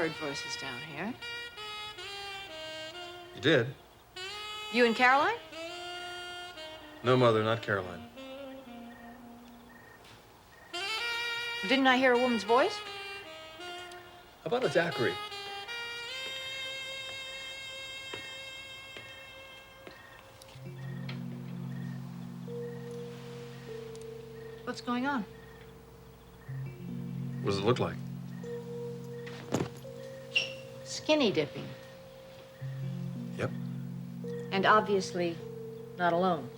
heard voices down here. You did? You and Caroline? No, Mother, not Caroline. Didn't I hear a woman's voice? How about a daiquiri? What's going on? What does it look like? Skinny dipping. Yep. And obviously not alone.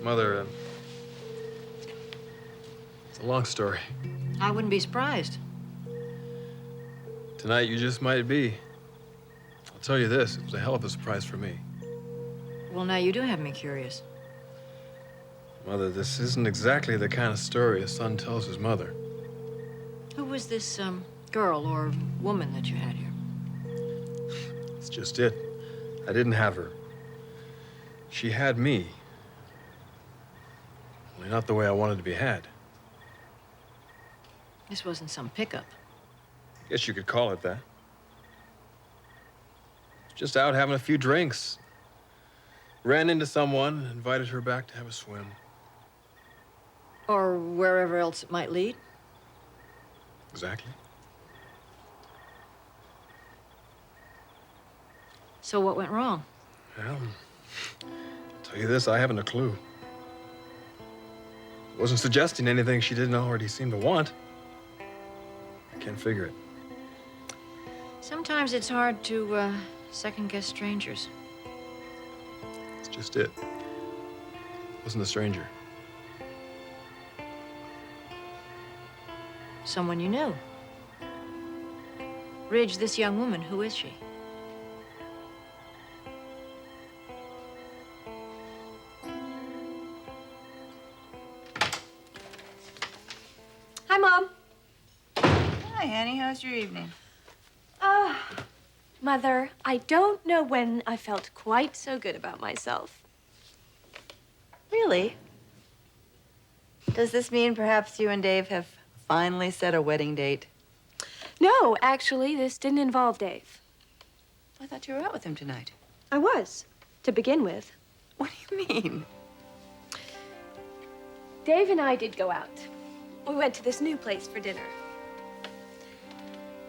Mother, it's a long story. I wouldn't be surprised. Tonight, you just might be. I'll tell you this, it was a hell of a surprise for me. Well, now you do have me curious. Mother, this isn't exactly the kind of story a son tells his mother. Who was this, girl or woman that you had here? That's just it. I didn't have her. She had me. Only not the way I wanted to be had. This wasn't some pickup. I guess you could call it that. Just out having a few drinks. Ran into someone and invited her back to have a swim. Or wherever else it might lead. Exactly. So what went wrong? Well, I'll tell you this, I haven't a clue. Wasn't suggesting anything she didn't already seem to want. I can't figure it. Sometimes it's hard to, second-guess strangers. It's just it. Wasn't a stranger. Someone you knew. Ridge, this young woman, who is she? Hi, Mom. Hi, Annie. How's your evening? Mother, I don't know when I felt quite so good about myself. Really? Does this mean perhaps you and Dave have finally set a wedding date? No, actually, this didn't involve Dave. I thought you were out with him tonight. I was, to begin with. What do you mean? Dave and I did go out. We went to this new place for dinner.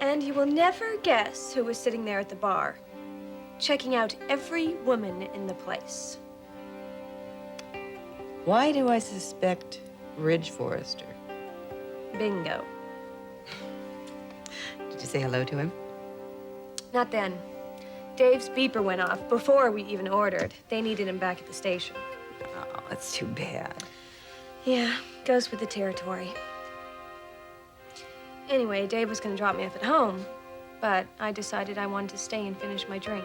And you will never guess who was sitting there at the bar, checking out every woman in the place. Why do I suspect Ridge Forrester? Bingo. Did you say hello to him? Not then. Dave's beeper went off before we even ordered. They needed him back at the station. Oh, that's too bad. Yeah, goes with the territory. Anyway, Dave was gonna drop me off at home, but I decided I wanted to stay and finish my drink.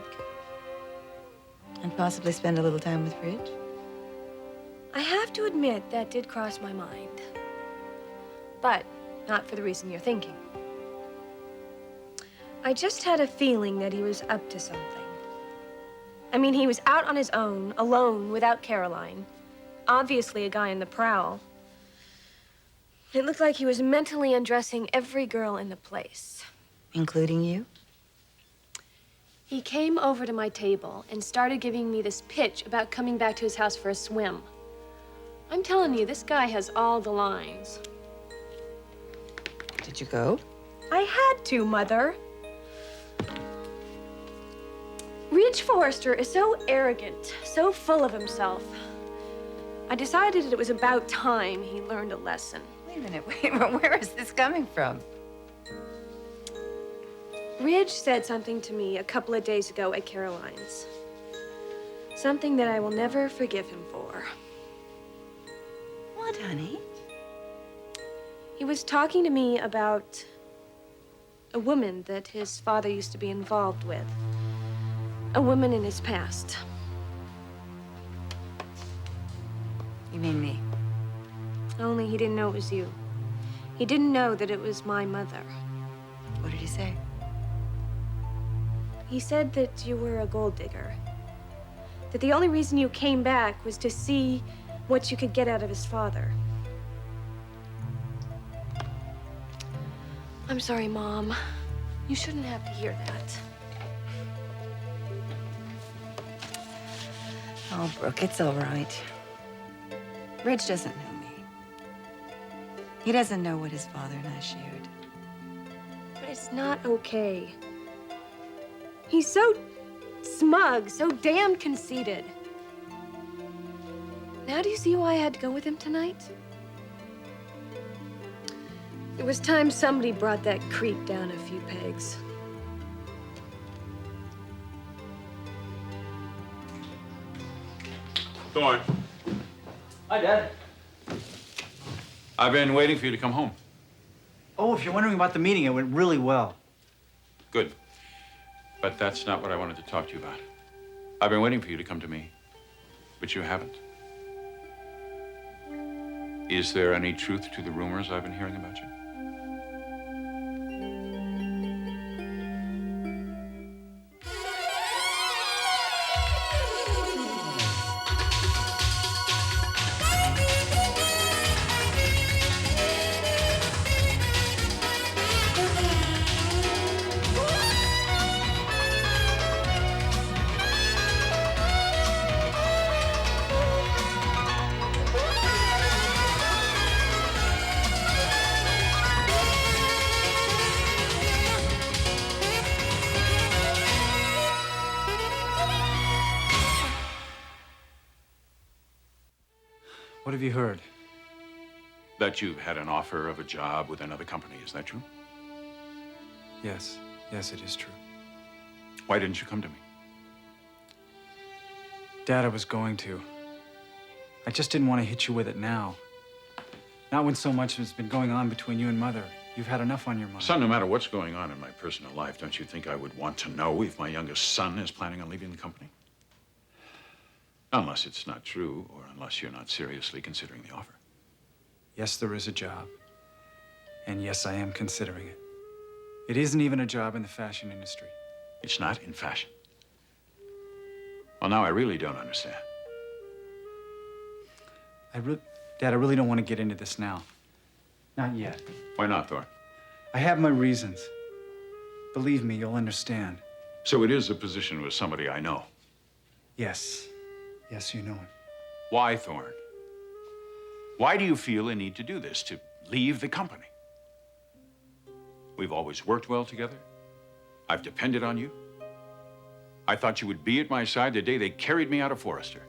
And possibly spend a little time with Ridge? I have to admit that did cross my mind. But not for the reason you're thinking. I just had a feeling that he was up to something. I mean, he was out on his own, alone, without Caroline. Obviously a guy on the prowl. It looked like he was mentally undressing every girl in the place. Including you? He came over to my table and started giving me this pitch about coming back to his house for a swim. I'm telling you, this guy has all the lines. Did you go? I had to, Mother. Ridge Forrester is so arrogant, so full of himself. I decided it was about time he learned a lesson. Wait a minute, where is this coming from? Ridge said something to me a couple of days ago at Caroline's. Something that I will never forgive him for. What, honey? He was talking to me about a woman that his father used to be involved with. A woman in his past. You mean me? Only he didn't know it was you. He didn't know that it was my mother. What did he say? He said that you were a gold digger. That the only reason you came back was to see what you could get out of his father. I'm sorry, Mom. You shouldn't have to hear that. Oh, Brooke, it's all right. Ridge doesn't know me. He doesn't know what his father and I shared. But it's not okay. He's so smug, so damn conceited. Now do you see why I had to go with him tonight? It was time somebody brought that creep down a few pegs. Thorne. Hi, Dad. I've been waiting for you to come home. Oh, if you're wondering about the meeting, it went really well. Good. But that's not what I wanted to talk to you about. I've been waiting for you to come to me, but you haven't. Is there any truth to the rumors I've been hearing about you? What have you heard? That you've had an offer of a job with another company, is that true? Yes. Yes, it is true. Why didn't you come to me? Dad, I was going to. I just didn't want to hit you with it now. Not when so much has been going on between you and Mother. You've had enough on your mind. Son, no matter what's going on in my personal life, don't you think I would want to know if my youngest son is planning on leaving the company? Unless it's not true, or unless you're not seriously considering the offer. Yes, there is a job. And yes, I am considering it. It isn't even a job in the fashion industry. It's not in fashion. Well, now I really don't understand. Dad, I really don't want to get into this now. Not yet. Why not, Thorne? I have my reasons. Believe me, you'll understand. So it is a position with somebody I know. Yes. Yes, you know him. Why, Thorne? Why do you feel a need to do this, to leave the company? We've always worked well together. I've depended on you. I thought you would be at my side the day they carried me out of Forrester.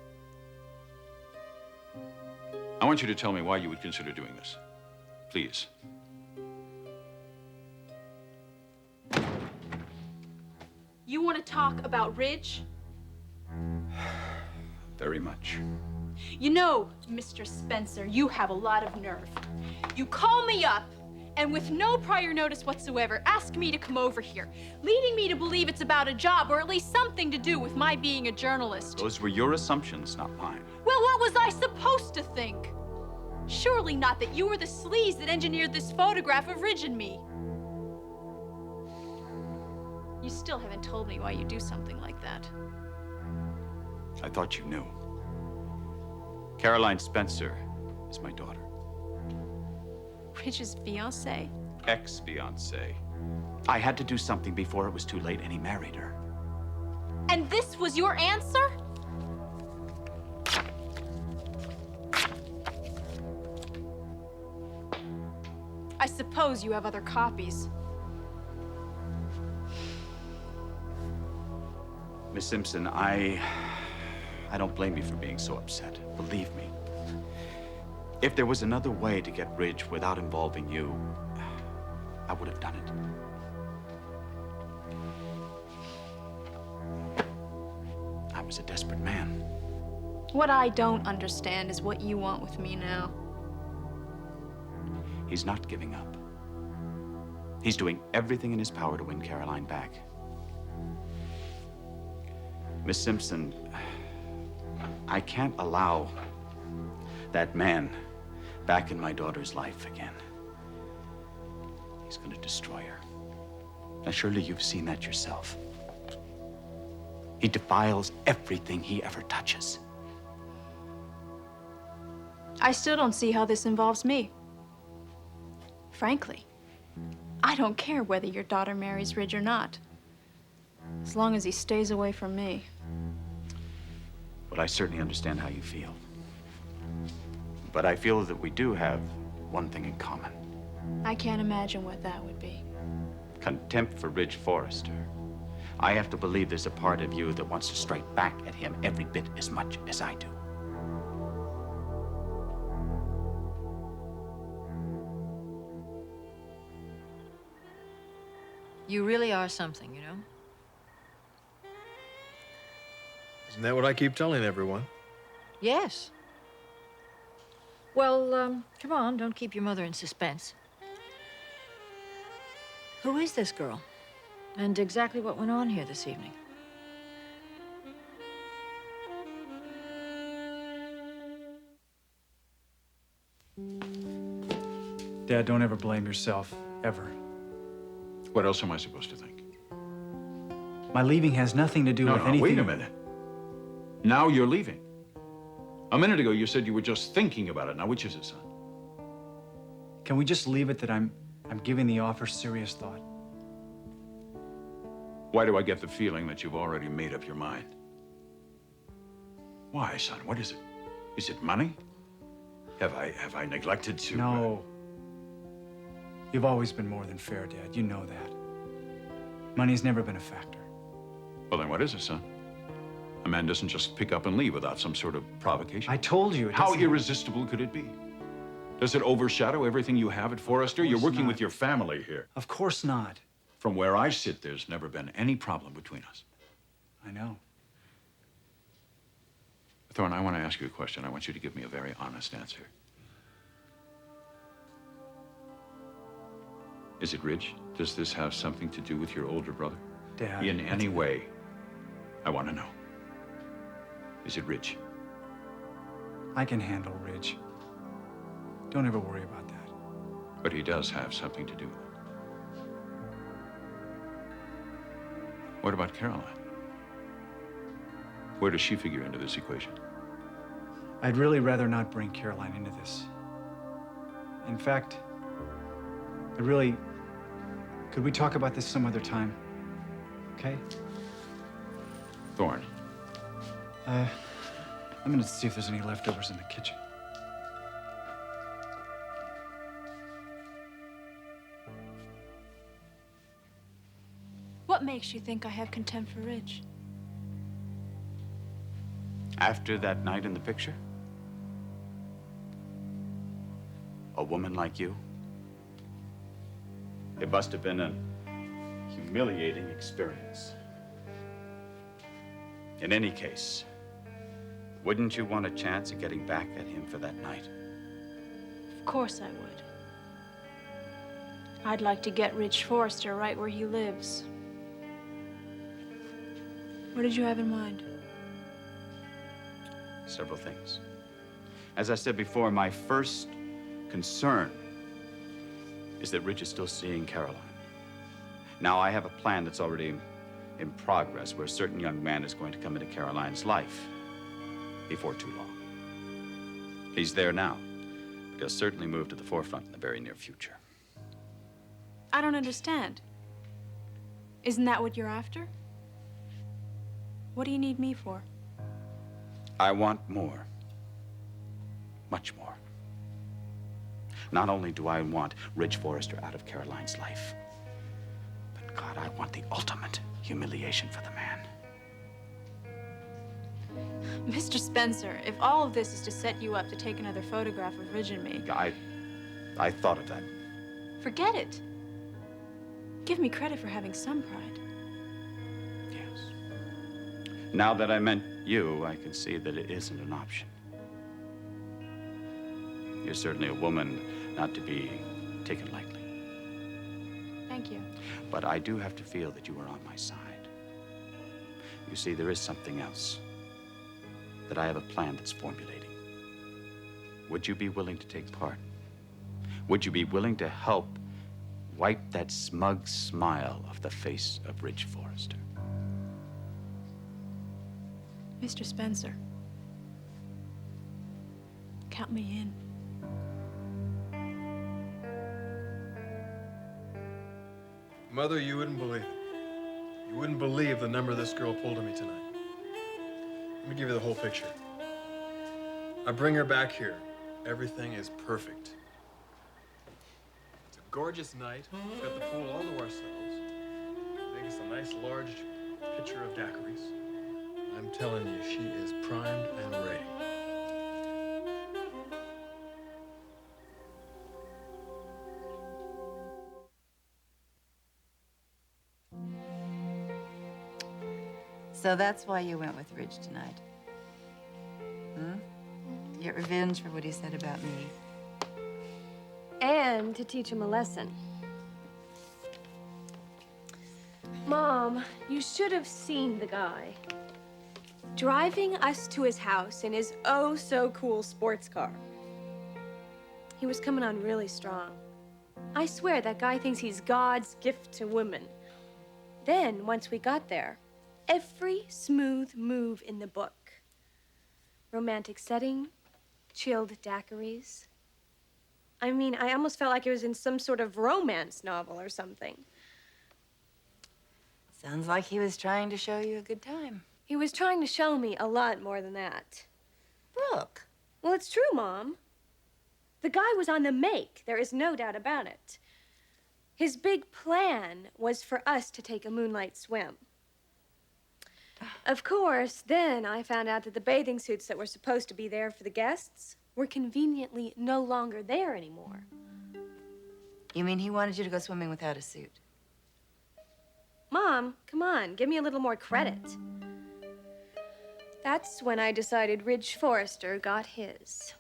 I want you to tell me why you would consider doing this. Please. You want to talk about Ridge? Very much. You know, Mr. Spencer, you have a lot of nerve. You call me up, and with no prior notice whatsoever, ask me to come over here, leading me to believe it's about a job, or at least something to do with my being a journalist. Those were your assumptions, not mine. Well, what was I supposed to think? Surely not that you were the sleaze that engineered this photograph of Ridge and me. You still haven't told me why you do something like that. I thought you knew. Caroline Spencer is my daughter. Ridge's fiancée? Ex-fiancée. I had to do something before it was too late, and he married her. And this was your answer? I suppose you have other copies. Miss Simpson, I don't blame you for being so upset. Believe me. If there was another way to get Ridge without involving you, I would have done it. I was a desperate man. What I don't understand is what you want with me now. He's not giving up. He's doing everything in his power to win Caroline back. Miss Simpson, I can't allow that man back in my daughter's life again. He's going to destroy her. Now, surely you've seen that yourself. He defiles everything he ever touches. I still don't see how this involves me. Frankly. I don't care whether your daughter marries Ridge or not, as long as he stays away from me. Well, I certainly understand how you feel. But I feel that we do have one thing in common. I can't imagine what that would be. Contempt for Ridge Forrester. I have to believe there's a part of you that wants to strike back at him every bit as much as I do. You really are something, you know? Isn't that what I keep telling everyone? Yes. Well, come on, don't keep your mother in suspense. Who is this girl? And exactly what went on here this evening? Dad, don't ever blame yourself, ever. What else am I supposed to think? My leaving has nothing to do with anything. Wait a minute. Now you're leaving. A minute ago, you said you were just thinking about it. Now, which is it, son? Can we just leave it that I'm giving the offer serious thought? Why do I get the feeling that you've already made up your mind? Why, son? What is it? Is it money? Have I neglected to... No. You've always been more than fair, Dad. You know that. Money's never been a factor. Well, then what is it, son? A man doesn't just pick up and leave without some sort of provocation. I told you. How irresistible could it be? Does it overshadow everything you have at Forrester? You're working with your family here. Of course not. From where I sit, there's never been any problem between us. I know. Thorne, I want to ask you a question. I want you to give me a very honest answer. Is it Ridge? Does this have something to do with your older brother? Dad. In any way, I want to know. Is it Ridge? I can handle Ridge. Don't ever worry about that. But he does have something to do with it. What about Caroline? Where does she figure into this equation? I'd really rather not bring Caroline into this. In fact, could we talk about this some other time? Okay? Thorne. I'm gonna see if there's any leftovers in the kitchen. What makes you think I have contempt for Ridge? After that night in the picture? A woman like you? It must have been a humiliating experience. In any case, wouldn't you want a chance at getting back at him for that night? Of course I would. I'd like to get Ridge Forrester right where he lives. What did you have in mind? Several things. As I said before, my first concern is that Ridge is still seeing Caroline. Now, I have a plan that's already in progress where a certain young man is going to come into Caroline's life before too long. He's there now, but he'll certainly move to the forefront in the very near future. I don't understand. Isn't that what you're after? What do you need me for? I want more. Much more. Not only do I want Ridge Forrester out of Caroline's life, but God, I want the ultimate humiliation for the man. Mr. Spencer, if all of this is to set you up to take another photograph of Ridge and me... I thought of that. Forget it. Give me credit for having some pride. Yes. Now that I meant you, I can see that it isn't an option. You're certainly a woman not to be taken lightly. Thank you. But I do have to feel that you are on my side. You see, there is something else. That I have a plan that's formulating. Would you be willing to take part? Would you be willing to help wipe that smug smile off the face of Ridge Forrester? Mr. Spencer, count me in. Mother, you wouldn't believe it. You wouldn't believe the number this girl pulled on me tonight. Let me give you the whole picture. I bring her back here. Everything is perfect. It's a gorgeous night. We've got the pool all to ourselves. Make us a nice large pitcher of daiquiris. I'm telling you, she is primed and ready. So that's why you went with Ridge tonight. To get revenge for what he said about me. And to teach him a lesson. Mom, you should have seen the guy. Driving us to his house in his oh-so-cool sports car. He was coming on really strong. I swear that guy thinks he's God's gift to women. Then, once we got there, every smooth move in the book. Romantic setting, chilled daiquiris. I mean, I almost felt like it was in some sort of romance novel or something. Sounds like he was trying to show you a good time. He was trying to show me a lot more than that. Brooke. Well, it's true, Mom. The guy was on the make. There is no doubt about it. His big plan was for us to take a moonlight swim. Of course, then I found out that the bathing suits that were supposed to be there for the guests were conveniently no longer there anymore. You mean he wanted you to go swimming without a suit? Mom, come on, give me a little more credit. That's when I decided Ridge Forrester got his.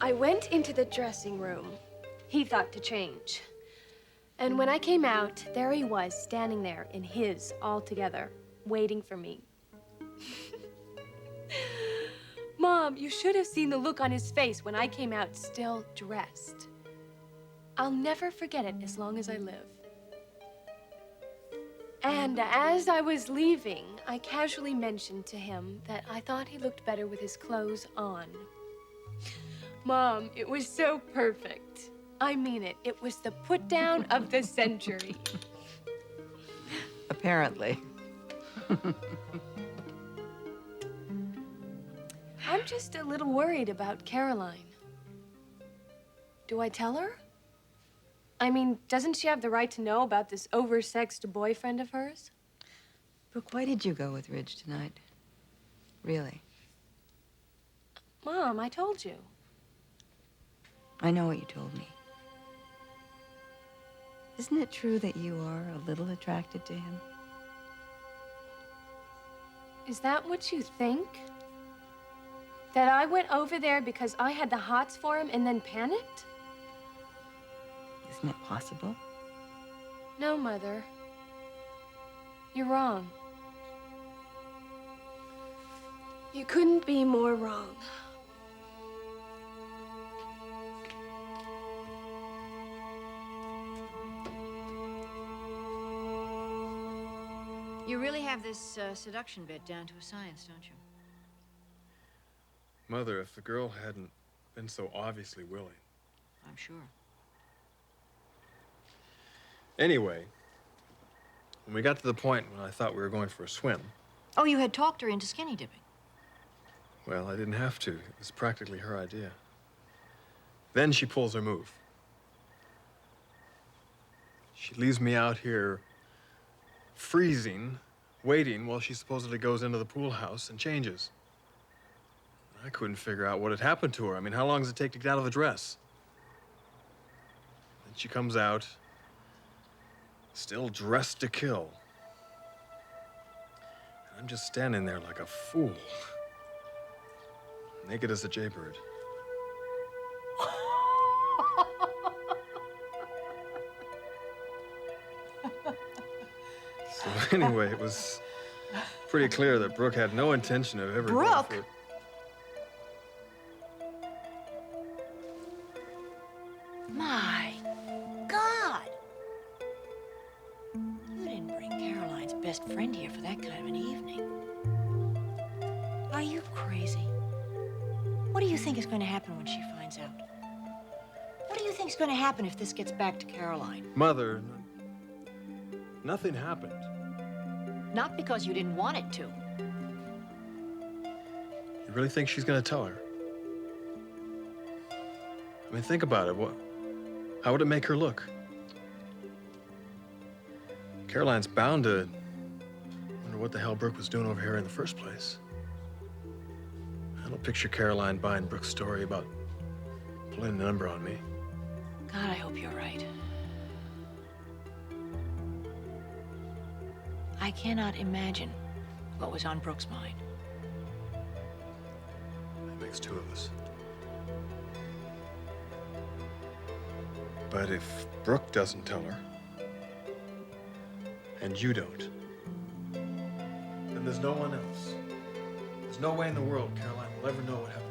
I went into the dressing room. He thought to change. And when I came out, there he was, standing there in his altogether, waiting for me. Mom, you should have seen the look on his face when I came out still dressed. I'll never forget it as long as I live. And as I was leaving, I casually mentioned to him that I thought he looked better with his clothes on. Mom, it was so perfect. I mean it. It was the put-down of the century. Apparently. I'm just a little worried about Caroline. Do I tell her? I mean, doesn't she have the right to know about this oversexed boyfriend of hers? Brooke, why did you go with Ridge tonight? Really? Mom, I told you. I know what you told me. Isn't it true that you are a little attracted to him? Is that what you think? That I went over there because I had the hots for him and then panicked? Isn't it possible? No, Mother. You're wrong. You couldn't be more wrong. You really have this seduction bit down to a science, don't you? Mother, if the girl hadn't been so obviously willing. I'm sure. Anyway, when we got to the point when I thought we were going for a swim, Oh, you had talked her into skinny dipping. well, I didn't have to. It was practically her idea. Then she pulls her move. She leaves me out here freezing, waiting while she supposedly goes into the pool house and changes. I couldn't figure out what had happened to her. I mean, how long does it take to get out of a dress? Then she comes out, still dressed to kill. And I'm just standing there like a fool, naked as a jaybird. So anyway, it was pretty clear that Brooke had no intention of ever going Brooke? for it. My God! You didn't bring Caroline's best friend here for that kind of an evening. Are you crazy? What do you think is going to happen when she finds out? What do you think think's going to happen if this gets back to Caroline? Mother, nothing happened. Not because you didn't want it to. You really think she's gonna tell her? I mean, think about it. How would it make her look? Caroline's bound to wonder what the hell Brooke was doing over here in the first place. I don't picture Caroline buying Brooke's story about pulling a number on me. God, I hope you're right. I cannot imagine what was on Brooke's mind. That makes two of us. But if Brooke doesn't tell her, and you don't, then there's no one else. There's no way in the world Caroline will ever know what happened.